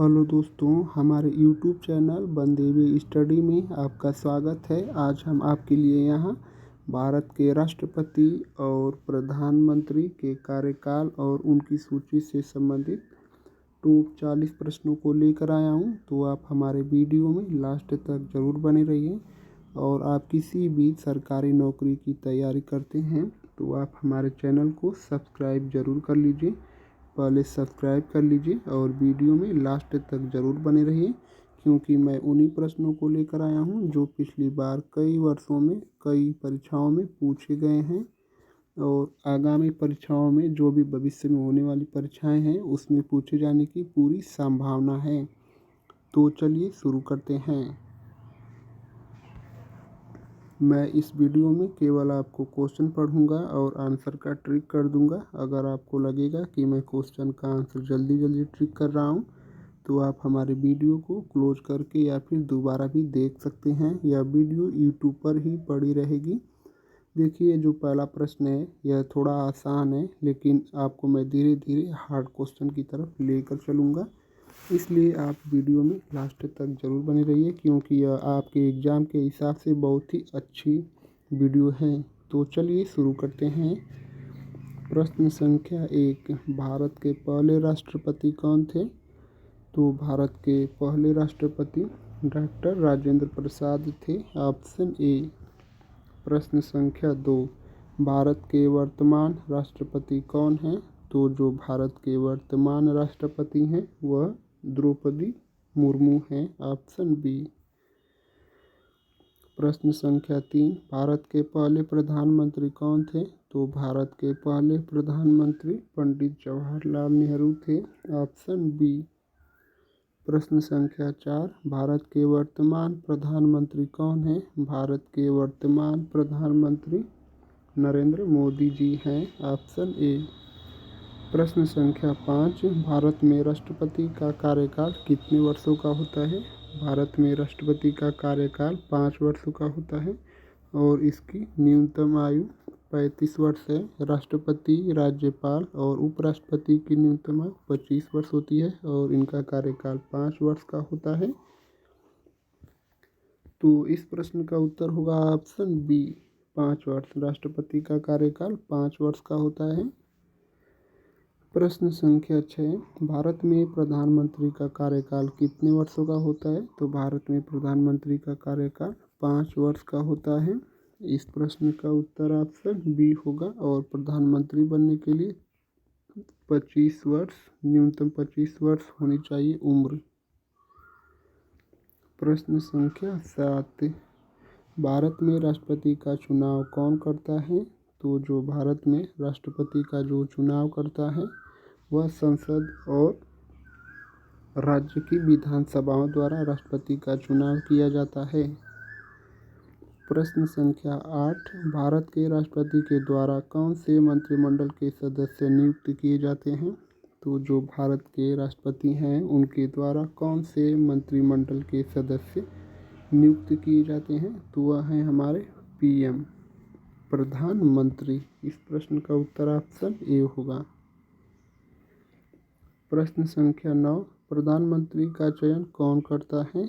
Hello दोस्तों, हमारे YouTube channel Bandevi study में आपका स्वागत है। आज हम आपके लिए यहाँ भारत के राष्ट्रपति और प्रधानमंत्री के कार्यकाल और उनकी सूची से संबंधित टॉप 40 प्रश्नों को लेकर आया हूँ। तो आप हमारे वीडियो में लास्ट तक ज़रूर बने रहिए। और आप किसी भी सरकारी नौकरी की तैयारी करते हैं तो आप हमारे चैनल को सब्सक्राइब ज़रूर कर लीजिए। पहले सब्सक्राइब कर लीजिए और वीडियो में लास्ट तक ज़रूर बने रहिए, क्योंकि मैं उन्हीं प्रश्नों को लेकर आया हूं जो पिछली बार कई वर्षों में कई परीक्षाओं में पूछे गए हैं और आगामी परीक्षाओं में जो भी भविष्य में होने वाली परीक्षाएं हैं उसमें पूछे जाने की पूरी संभावना है। तो चलिए शुरू करते हैं। मैं इस वीडियो में केवल आपको क्वेश्चन पढ़ूंगा और आंसर का ट्रिक कर दूंगा। अगर आपको लगेगा कि मैं क्वेश्चन का आंसर जल्दी ट्रिक कर रहा हूं तो आप हमारे वीडियो को क्लोज करके या फिर दोबारा भी देख सकते हैं। यह वीडियो यूट्यूब पर ही पड़ी रहेगी। देखिए, जो पहला प्रश्न है यह थोड़ा आसान है, लेकिन आपको मैं धीरे धीरे हार्ड क्वेश्चन की तरफ लेकर चलूँगा। इसलिए आप वीडियो में लास्ट तक ज़रूर बने रहिए, क्योंकि यह आपके एग्ज़ाम के हिसाब से बहुत ही अच्छी वीडियो है। तो चलिए शुरू करते हैं। प्रश्न संख्या 1, भारत के पहले राष्ट्रपति कौन थे? तो भारत के पहले राष्ट्रपति डॉक्टर राजेंद्र प्रसाद थे, ऑप्शन ए। प्रश्न संख्या 2, भारत के वर्तमान राष्ट्रपति कौन हैं? तो जो भारत के वर्तमान राष्ट्रपति हैं वह द्रौपदी मुर्मू हैं, ऑप्शन बी। प्रश्न संख्या 3, भारत के पहले प्रधानमंत्री कौन थे? तो भारत के पहले प्रधानमंत्री पंडित जवाहरलाल नेहरू थे, ऑप्शन बी। प्रश्न संख्या 4, भारत के वर्तमान प्रधानमंत्री कौन हैं? भारत के वर्तमान प्रधानमंत्री नरेंद्र मोदी जी हैं, ऑप्शन ए। प्रश्न संख्या 5, भारत में राष्ट्रपति का कार्यकाल कितने वर्षों का होता है? भारत में राष्ट्रपति का कार्यकाल 5 वर्षों का होता है और इसकी न्यूनतम आयु 35 वर्ष है। राष्ट्रपति, राज्यपाल और उपराष्ट्रपति की न्यूनतम आयु 25 वर्ष होती है और इनका कार्यकाल 5 वर्ष का होता है। तो इस प्रश्न का उत्तर होगा ऑप्शन बी, 5 वर्ष। राष्ट्रपति का कार्यकाल 5 वर्ष का होता है। प्रश्न संख्या 6, भारत में प्रधानमंत्री का कार्यकाल कितने वर्षों का होता है? तो भारत में प्रधानमंत्री का कार्यकाल 5 वर्ष का होता है। इस प्रश्न का उत्तर ऑप्शन बी होगा और प्रधानमंत्री बनने के लिए 25 वर्ष, न्यूनतम 25 वर्ष होनी चाहिए उम्र। प्रश्न संख्या 7, भारत में राष्ट्रपति का चुनाव कौन करता है? तो जो भारत में राष्ट्रपति का जो चुनाव करता है वह संसद और राज्य की विधानसभाओं द्वारा राष्ट्रपति का चुनाव किया जाता है। प्रश्न संख्या 8, भारत के राष्ट्रपति के द्वारा कौन से मंत्रिमंडल के सदस्य नियुक्त किए जाते हैं? तो जो भारत के राष्ट्रपति हैं उनके द्वारा कौन से मंत्रिमंडल के सदस्य नियुक्त किए जाते हैं? तो वह हैं हमारे पीएम, प्रधानमंत्री। इस प्रश्न का उत्तर ऑप्शन ए होगा। प्रश्न संख्या 9, प्रधानमंत्री का चयन कौन करता है?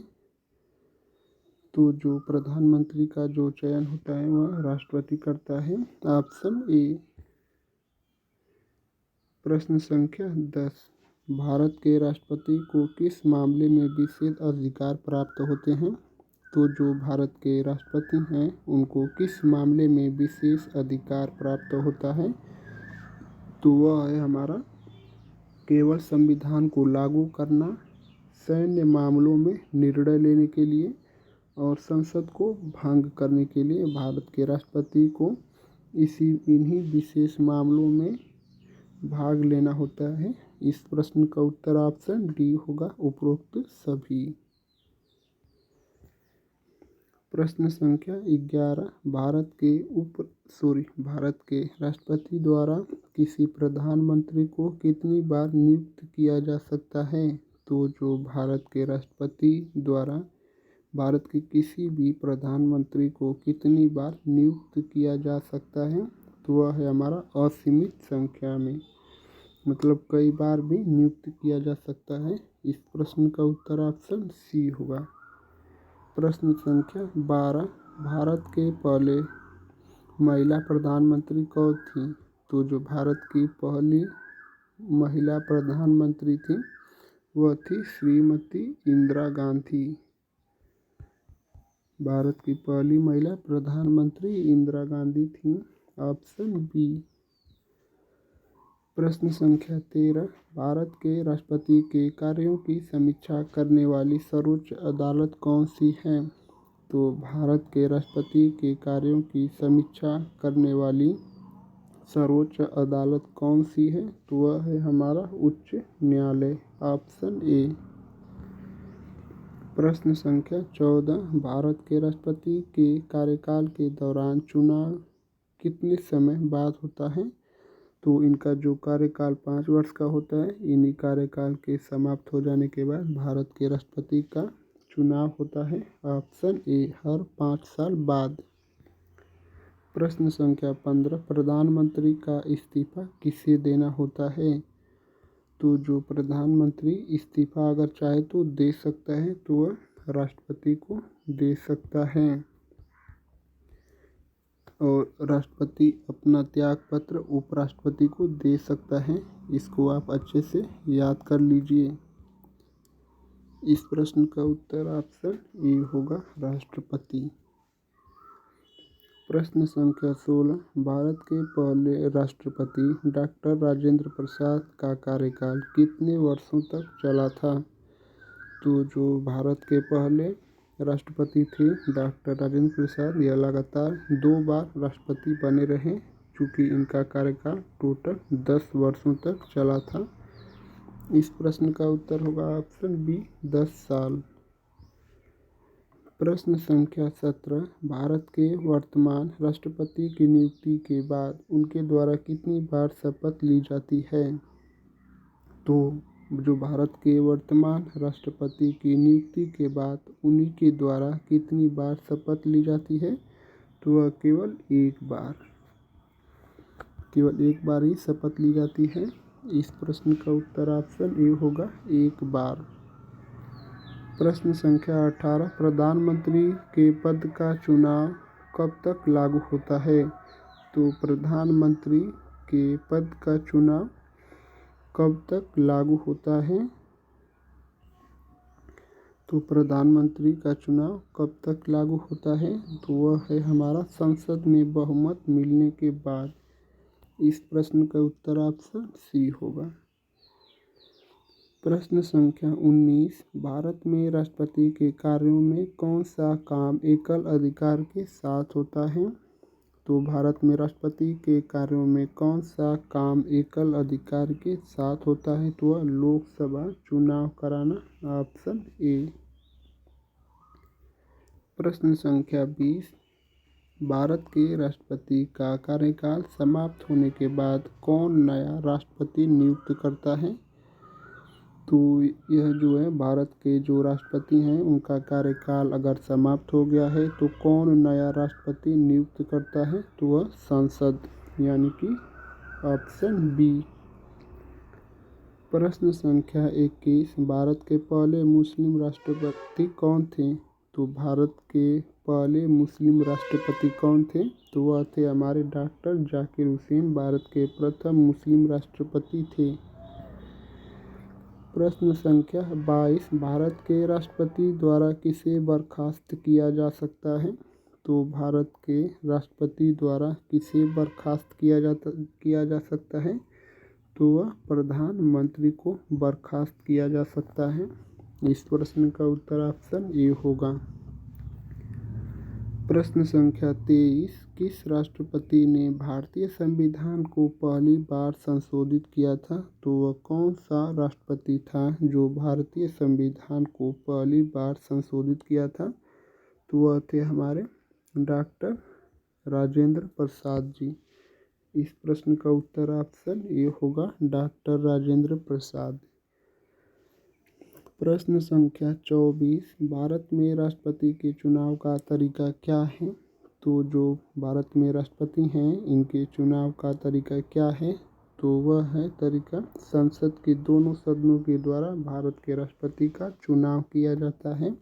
तो जो प्रधानमंत्री का जो चयन होता है वह राष्ट्रपति करता है, ऑप्शन ए। प्रश्न संख्या 10, भारत के राष्ट्रपति को किस मामले में विशेष अधिकार प्राप्त होते हैं? तो जो भारत के राष्ट्रपति हैं उनको किस मामले में विशेष अधिकार प्राप्त होता है? तो वह है हमारा केवल संविधान को लागू करना, सैन्य मामलों में निर्णय लेने के लिए और संसद को भंग करने के लिए भारत के राष्ट्रपति को इन्हीं विशेष मामलों में भाग लेना होता है। इस प्रश्न का उत्तर ऑप्शन डी होगा, उपरोक्त सभी। प्रश्न संख्या 11, भारत के राष्ट्रपति द्वारा किसी प्रधानमंत्री को कितनी बार नियुक्त किया जा सकता है? तो जो भारत के राष्ट्रपति द्वारा भारत के किसी भी प्रधानमंत्री को कितनी बार नियुक्त किया जा सकता है? तो वह है हमारा असीमित संख्या में। मतलब कई बार भी नियुक्त किया जा सकता है। इस प्रश्न का उत्तर ऑप्शन सी होगा। प्रश्न संख्या 12, भारत के पहले महिला प्रधानमंत्री कौन थी? तो जो भारत की पहली महिला प्रधानमंत्री थी वह थी श्रीमती इंदिरा गांधी। भारत की पहली महिला प्रधानमंत्री इंदिरा गांधी थी। Option B. प्रश्न संख्या 13, भारत के राष्ट्रपति के कार्यों की समीक्षा करने वाली सर्वोच्च अदालत कौन सी है? तो भारत के राष्ट्रपति के कार्यों की समीक्षा करने वाली सर्वोच्च अदालत कौन सी है? तो वह है हमारा उच्च न्यायालय। Option A. प्रश्न संख्या 14, भारत के राष्ट्रपति के कार्यकाल के दौरान चुनाव कितने समय बाद होता है? तो इनका जो कार्यकाल 5 वर्ष का होता है, इन्हीं कार्यकाल के समाप्त हो जाने के बाद भारत के राष्ट्रपति का चुनाव होता है। ऑप्शन ए, हर 5 साल बाद। प्रश्न संख्या 15, प्रधानमंत्री का इस्तीफा किसे देना होता है? तो जो प्रधानमंत्री इस्तीफा अगर चाहे तो दे सकता है, तो वह राष्ट्रपति को दे सकता है। और राष्ट्रपति अपना त्याग पत्र उपराष्ट्रपति को दे सकता है। इसको आप अच्छे से याद कर लीजिए। इस प्रश्न का उत्तर ऑप्शन ए होगा, राष्ट्रपति। प्रश्न संख्या 16, भारत के पहले राष्ट्रपति डॉक्टर राजेंद्र प्रसाद का कार्यकाल कितने वर्षों तक चला था? तो जो भारत के पहले राष्ट्रपति थे डॉक्टर राजेंद्र प्रसाद, यह लगातार 2 बार राष्ट्रपति बने रहे, चूँकि इनका कार्यकाल टोटल 10 वर्षों तक चला था। इस प्रश्न का उत्तर होगा ऑप्शन बी, 10 साल। प्रश्न संख्या 17, भारत के वर्तमान राष्ट्रपति की नियुक्ति के बाद उनके द्वारा कितनी बार शपथ ली जाती है? तो जो भारत के वर्तमान राष्ट्रपति की नियुक्ति के बाद उन्हीं के द्वारा कितनी बार शपथ ली जाती है? तो वह केवल एक बार ही शपथ ली जाती है। इस प्रश्न का उत्तर ऑप्शन ए होगा, एक बार। प्रश्न संख्या 18, प्रधानमंत्री के पद का चुनाव कब तक लागू होता है? तो प्रधानमंत्री के पद का चुनाव कब तक लागू होता है? तो प्रधानमंत्री का चुनाव कब तक लागू होता है? तो वह है हमारा संसद में बहुमत मिलने के बाद। इस प्रश्न का उत्तर ऑप्शन सी होगा। प्रश्न संख्या 19, भारत में राष्ट्रपति के कार्यों में कौन सा काम एकल अधिकार के साथ होता है? तो भारत में राष्ट्रपति के कार्यों में कौन सा काम एकल अधिकार के साथ होता है? तो वह लोकसभा चुनाव कराना। Option A. प्रश्न संख्या 20, भारत के राष्ट्रपति का कार्यकाल समाप्त होने के बाद कौन नया राष्ट्रपति नियुक्त करता है? तो यह जो है भारत के जो राष्ट्रपति हैं उनका कार्यकाल अगर समाप्त हो गया है तो कौन नया राष्ट्रपति नियुक्त करता है? तो वह संसद, यानी कि ऑप्शन बी। प्रश्न संख्या 21, भारत के पहले मुस्लिम राष्ट्रपति कौन थे? तो भारत के पहले मुस्लिम राष्ट्रपति कौन थे? तो वह थे हमारे डॉक्टर जाकिर हुसैन, भारत के प्रथम मुस्लिम राष्ट्रपति थे। प्रश्न संख्या 22, भारत के राष्ट्रपति द्वारा किसे बर्खास्त किया जा सकता है? तो भारत के राष्ट्रपति द्वारा किसे बर्खास्त किया जा सकता है? तो वह प्रधानमंत्री को बर्खास्त किया जा सकता है। इस प्रश्न का उत्तर ऑप्शन ए होगा। प्रश्न संख्या 23, किस राष्ट्रपति ने भारतीय संविधान को पहली बार संशोधित किया था? तो वह कौन सा राष्ट्रपति था जो भारतीय संविधान को पहली बार संशोधित किया था? तो वह थे हमारे डॉक्टर राजेंद्र प्रसाद जी। इस प्रश्न का उत्तर ऑप्शन ए होगा, डॉक्टर राजेंद्र प्रसाद। प्रश्न संख्या 24, भारत में राष्ट्रपति के चुनाव का तरीका क्या है? तो जो भारत में राष्ट्रपति हैं इनके चुनाव का तरीका क्या है? तो वह है तरीका संसद के दोनों सदनों के द्वारा भारत के राष्ट्रपति का चुनाव किया जाता है।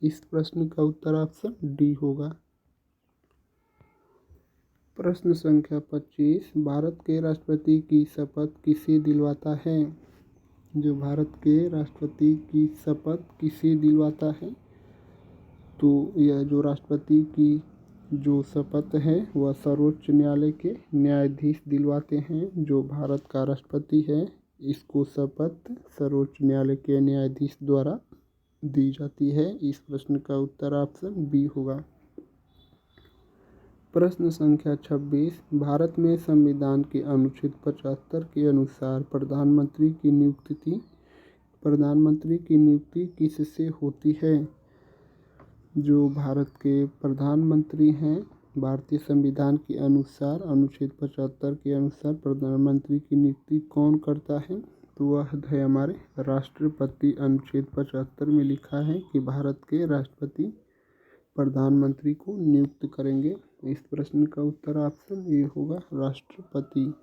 इस प्रश्न का उत्तर ऑप्शन डी होगा। प्रश्न संख्या 25, भारत के राष्ट्रपति की शपथ किसे दिलवाता है? जो भारत के राष्ट्रपति की शपथ किसे दिलवाता है? तो यह जो राष्ट्रपति की जो शपथ है वह सर्वोच्च न्यायालय के न्यायाधीश दिलवाते हैं। जो भारत का राष्ट्रपति है इसको शपथ सर्वोच्च न्यायालय के न्यायाधीश द्वारा दी जाती है। इस प्रश्न का उत्तर ऑप्शन बी होगा। प्रश्न संख्या 26, भारत में संविधान के अनुच्छेद 75 के अनुसार प्रधानमंत्री की नियुक्ति किससे होती है? जो भारत के प्रधानमंत्री हैं, भारतीय संविधान के अनुसार अनुच्छेद 75 के अनुसार प्रधानमंत्री की नियुक्ति कौन करता है? तो वह है हमारे राष्ट्रपति। अनुच्छेद 75 में लिखा है कि भारत के राष्ट्रपति प्रधानमंत्री को नियुक्त करेंगे। इस प्रश्न का उत्तर ऑप्शन ए होगा, राष्ट्रपति।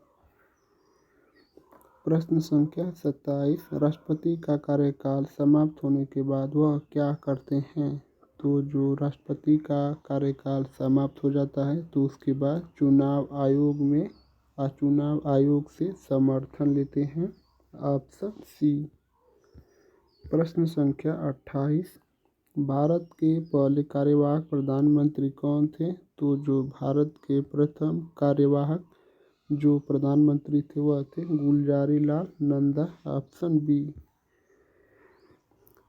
प्रश्न संख्या 27, राष्ट्रपति का कार्यकाल समाप्त होने के बाद वह क्या करते हैं? तो जो राष्ट्रपति का कार्यकाल समाप्त हो जाता है तो उसके बाद चुनाव आयोग से समर्थन लेते हैं। Option C. प्रश्न संख्या 28, भारत के पहले कार्यवाहक प्रधानमंत्री कौन थे? तो जो भारत के प्रथम कार्यवाहक जो प्रधानमंत्री थे वह थे गुलजारीलाल नंदा। Option B.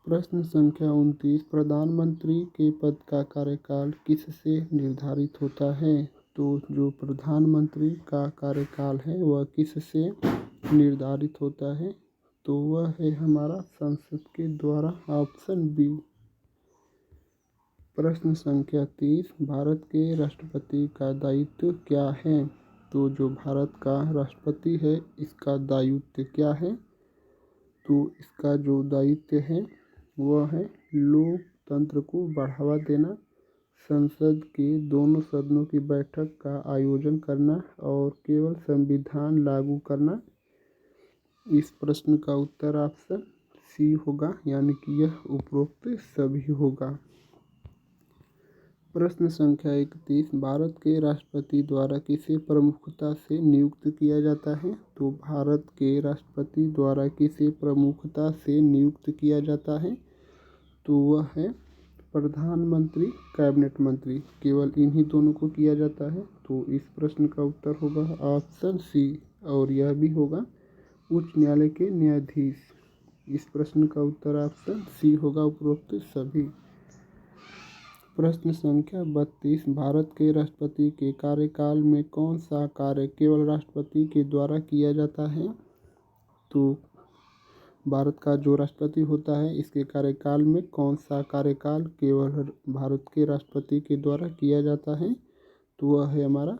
प्रश्न संख्या 29, प्रधानमंत्री के पद का कार्यकाल किससे निर्धारित होता है? तो जो प्रधानमंत्री का कार्यकाल है वह किससे निर्धारित होता है? तो वह है हमारा संसद के द्वारा। Option B. प्रश्न संख्या 30, भारत के राष्ट्रपति का दायित्व क्या है? तो जो भारत का राष्ट्रपति है इसका दायित्व क्या है? तो इसका जो दायित्व है वह है लोकतंत्र को बढ़ावा देना, संसद के दोनों सदनों की बैठक का आयोजन करना और केवल संविधान लागू करना। इस प्रश्न का उत्तर ऑप्शन सी होगा, यानी कि यह उपरोक्त सभी होगा। प्रश्न संख्या 31, भारत के राष्ट्रपति द्वारा किसे प्रमुखता से नियुक्त किया जाता है? तो भारत के राष्ट्रपति द्वारा किसे प्रमुखता से नियुक्त किया जाता है? तो वह है प्रधानमंत्री, कैबिनेट मंत्री। केवल इन्हीं दोनों को किया जाता है। तो इस प्रश्न का उत्तर होगा ऑप्शन सी, और यह भी होगा उच्च न्यायालय के न्यायाधीश। इस प्रश्न का उत्तर ऑप्शन सी होगा, उपरोक्त सभी। प्रश्न संख्या 32, भारत के राष्ट्रपति के कार्यकाल में कौन सा कार्य केवल राष्ट्रपति के द्वारा किया जाता है? तो भारत का जो राष्ट्रपति होता है इसके कार्यकाल में कौन सा कार्यकाल केवल भारत के राष्ट्रपति के द्वारा किया जाता है? तो वह है हमारा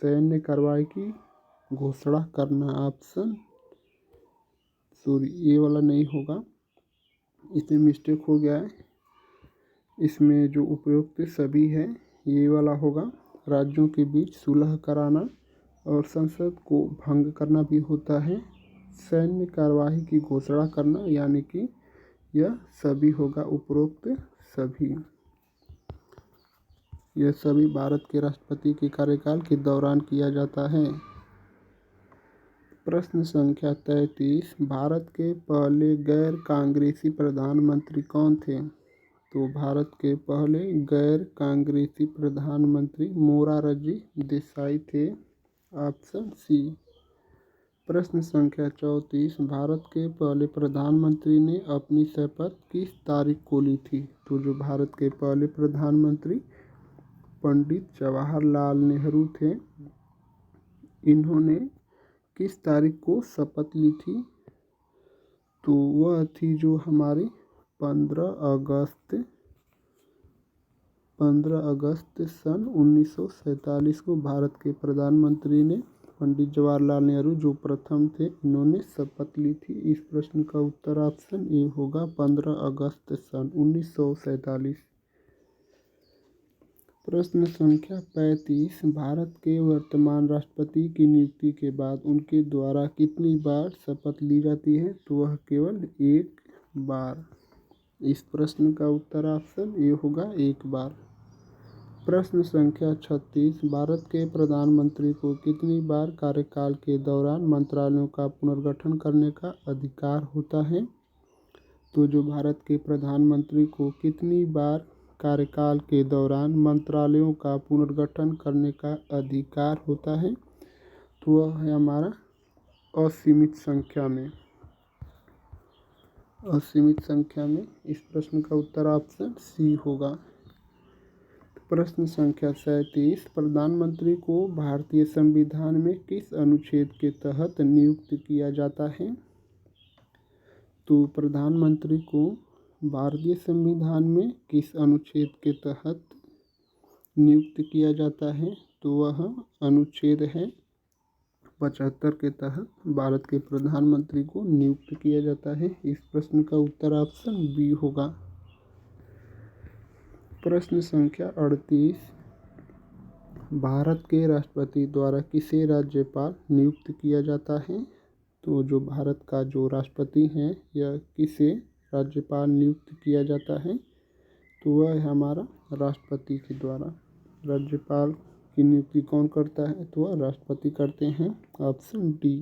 सैन्य कार्रवाई की घोषणा करना। ऑप्शन सॉरी, ये वाला नहीं होगा, इसमें मिस्टेक हो गया है। इसमें जो उपयुक्त सभी है ये वाला होगा, राज्यों के बीच सुलह कराना और संसद को भंग करना भी होता है। सैन्य कार्यवाही की घोषणा करना, यानी कि यह सभी होगा, उपरोक्त सभी। यह सभी भारत के राष्ट्रपति के कार्यकाल के दौरान किया जाता है। प्रश्न संख्या 33, भारत के पहले गैर कांग्रेसी प्रधानमंत्री कौन थे? तो भारत के पहले गैर कांग्रेसी प्रधानमंत्री मोरारजी देसाई थे। Option C. प्रश्न संख्या 34, भारत के पहले प्रधानमंत्री ने अपनी शपथ किस तारीख को ली थी? तो जो भारत के पहले प्रधानमंत्री पंडित जवाहरलाल नेहरू थे, इन्होंने किस तारीख को शपथ ली थी? तो वह थी जो हमारी 15 अगस्त सन 1947 को भारत के प्रधानमंत्री ने, पंडित जवाहरलाल नेहरू जो प्रथम थे, इन्होंने शपथ ली थी। इस प्रश्न का उत्तर ऑप्शन ए होगा, 15 अगस्त सन 1947। प्रश्न संख्या 35। भारत के वर्तमान राष्ट्रपति की नियुक्ति के बाद उनके द्वारा कितनी बार शपथ ली जाती है? तो वह केवल एक बार। इस प्रश्न का उत्तर ऑप्शन ए होगा, एक बार। प्रश्न संख्या 36। भारत के प्रधानमंत्री को कितनी बार कार्यकाल के दौरान मंत्रालयों का पुनर्गठन करने का अधिकार होता है? तो जो भारत के प्रधानमंत्री को कितनी बार कार्यकाल के दौरान मंत्रालयों का पुनर्गठन करने का अधिकार होता है? तो वह है हमारा असीमित संख्या में। असीमित संख्या में। इस प्रश्न का उत्तर ऑप्शन सी होगा। प्रश्न संख्या 37। प्रधानमंत्री को भारतीय संविधान में किस अनुच्छेद के तहत नियुक्त किया जाता है? तो प्रधानमंत्री को भारतीय संविधान में किस अनुच्छेद के तहत नियुक्त किया जाता है? तो वह अनुच्छेद है 75 के तहत भारत के प्रधानमंत्री को नियुक्त किया जाता है। इस प्रश्न का उत्तर ऑप्शन बी होगा। प्रश्न संख्या 38। भारत के राष्ट्रपति द्वारा किसे राज्यपाल नियुक्त किया जाता है? तो जो भारत का जो राष्ट्रपति हैं यह किसे राज्यपाल नियुक्त किया जाता है? तो वह है हमारा राष्ट्रपति के द्वारा। राज्यपाल की नियुक्ति कौन करता है? तो वह राष्ट्रपति करते हैं। Option D.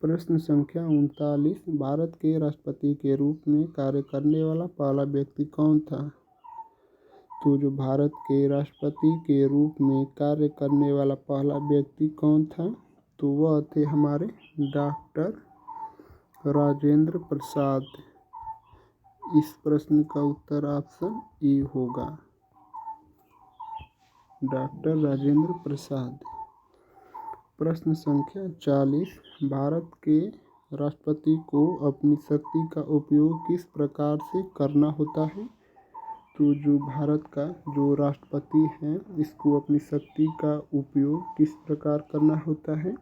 प्रश्न संख्या 39। भारत के राष्ट्रपति के रूप में कार्य करने वाला पहला व्यक्ति कौन था? तो जो भारत के राष्ट्रपति के रूप में कार्य करने वाला पहला व्यक्ति कौन था? तो वह थे हमारे डॉक्टर राजेंद्र प्रसाद। इस प्रश्न का उत्तर ऑप्शन ई होगा, डॉक्टर राजेंद्र प्रसाद। प्रश्न संख्या 40। भारत के राष्ट्रपति को अपनी शक्ति का उपयोग किस प्रकार से करना होता है? तो जो भारत का जो राष्ट्रपति है इसको अपनी शक्ति का उपयोग किस प्रकार करना होता है?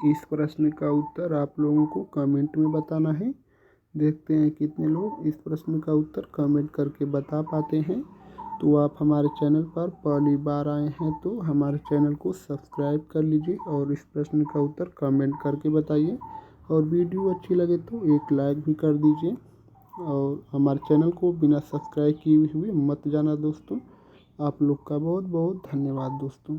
इस प्रश्न का उत्तर आप लोगों को कमेंट में बताना है। देखते हैं कितने लोग इस प्रश्न का उत्तर कमेंट करके बता पाते हैं। तो आप हमारे चैनल पर पहली बार आए हैं तो हमारे चैनल को सब्सक्राइब कर लीजिए और इस प्रश्न का उत्तर कमेंट करके बताइए। और वीडियो अच्छी लगे तो एक लाइक भी कर दीजिए और हमारे चैनल को बिना सब्सक्राइब किए हुए मत जाना दोस्तों। आप लोग का बहुत बहुत धन्यवाद दोस्तों।